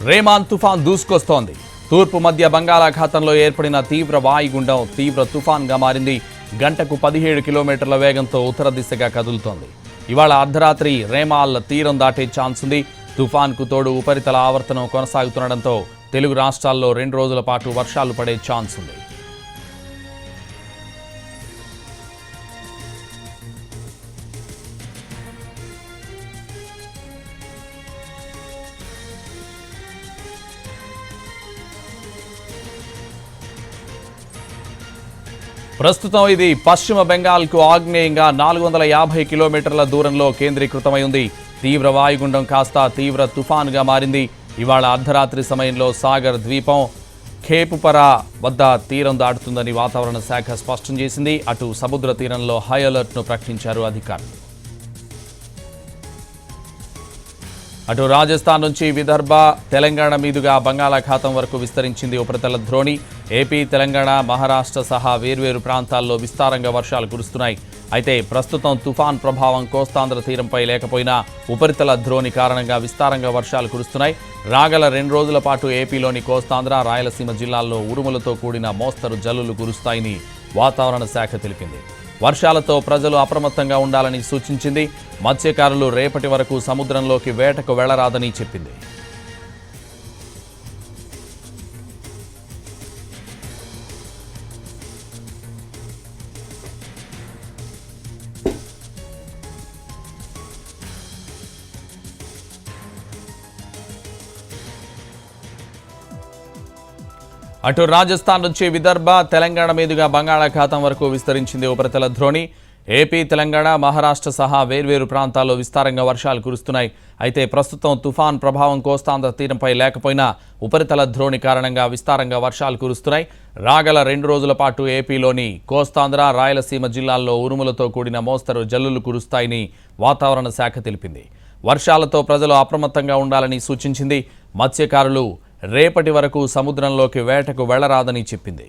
రేమాన్ తుఫాన్ దూసుకొస్తోంది. తూర్పు మధ్య బంగాళాఖాతంలో ఏర్పడిన తీవ్ర వాయుగుండం తీవ్ర తుఫాన్గా మారింది. గంటకు 17 కిలోమీటర్ల వేగంతో ఉత్తర దిశగా కదులుతోంది. ఇవాళ అర్ధరాత్రి రేమాల్ తీరం దాటే ఛాన్స్ ఉంది. తుఫాన్కు తోడు ఉపరితల ఆవర్తనం కొనసాగుతుండటంతో తెలుగు రాష్ట్రాల్లో 2 రోజుల పాటు వర్షాలు పడే ఛాన్స్ ఉంది. ప్రస్తుతం ఇది పశ్చిమ బెంగాల్కు ఆగ్నేయంగా 450 కిలోమీటర్ల దూరంలో కేంద్రీకృతమై ఉంది. తీవ్ర వాయుగుండం కాస్త తీవ్ర తుఫాన్గా మారింది. ఇవాళ అర్ధరాత్రి సమయంలో సాగర్ ద్వీపం ఖేపుపరా వద్ద తీరం దాటుతుందని వాతావరణ శాఖ స్పష్టం చేసింది. అటు సముద్ర తీరంలో హై అలర్ట్ను ప్రకటించారు అధికారులు. అటు రాజస్థాన్ నుంచి విదర్భ తెలంగాణ మీదుగా బంగాళాఖాతం వరకు విస్తరించింది ఉపరితల ద్రోణి. ఏపీ, తెలంగాణ, మహారాష్ట్ర సహా వేర్వేరు ప్రాంతాల్లో విస్తారంగా వర్షాలు కురుస్తున్నాయి. అయితే ప్రస్తుతం తుఫాన్ ప్రభావం కోస్తాంధ్ర తీరంపై లేకపోయినా ఉపరితల ద్రోణి కారణంగా విస్తారంగా వర్షాలు కురుస్తున్నాయి. రాగల 2 రోజుల పాటు ఏపీలోని కోస్తాంధ్ర, రాయలసీమ జిల్లాల్లో ఉరుములతో కూడిన మోస్తరు జల్లులు కురుస్తాయని వాతావరణ శాఖ తెలిపింది. వర్షాలతో ప్రజలు అప్రమత్తంగా ఉండాలని సూచించింది. మత్స్యకారులు రేపటి వరకు సముద్రంలోకి వేటకు వెళ్లరాదని చెప్పింది. అటు రాజస్థాన్ నుంచి విదర్భ తెలంగాణ మీదుగా బంగాళాఖాతం వరకు విస్తరించింది ఉపరితల ద్రోణి. ఏపీ, తెలంగాణ, మహారాష్ట్ర సహా వేర్వేరు ప్రాంతాల్లో విస్తారంగా వర్షాలు కురుస్తున్నాయి. అయితే ప్రస్తుతం తుఫాన్ ప్రభావం కోస్తాంధ్ర తీరంపై లేకపోయినా ఉపరితల ద్రోణి కారణంగా విస్తారంగా వర్షాలు కురుస్తున్నాయి. రాగల 2 రోజుల పాటు ఏపీలోని కోస్తాంధ్ర, రాయలసీమ జిల్లాల్లో ఉరుములతో కూడిన మోస్తరు జల్లులు కురుస్తాయని వాతావరణ శాఖ తెలిపింది. వర్షాలతో ప్రజలు అప్రమత్తంగా ఉండాలని సూచించింది. మత్స్యకారులు రేపటి వరకు సముద్రంలోకి వేటకు వెళ్లరాదని చెప్పింది.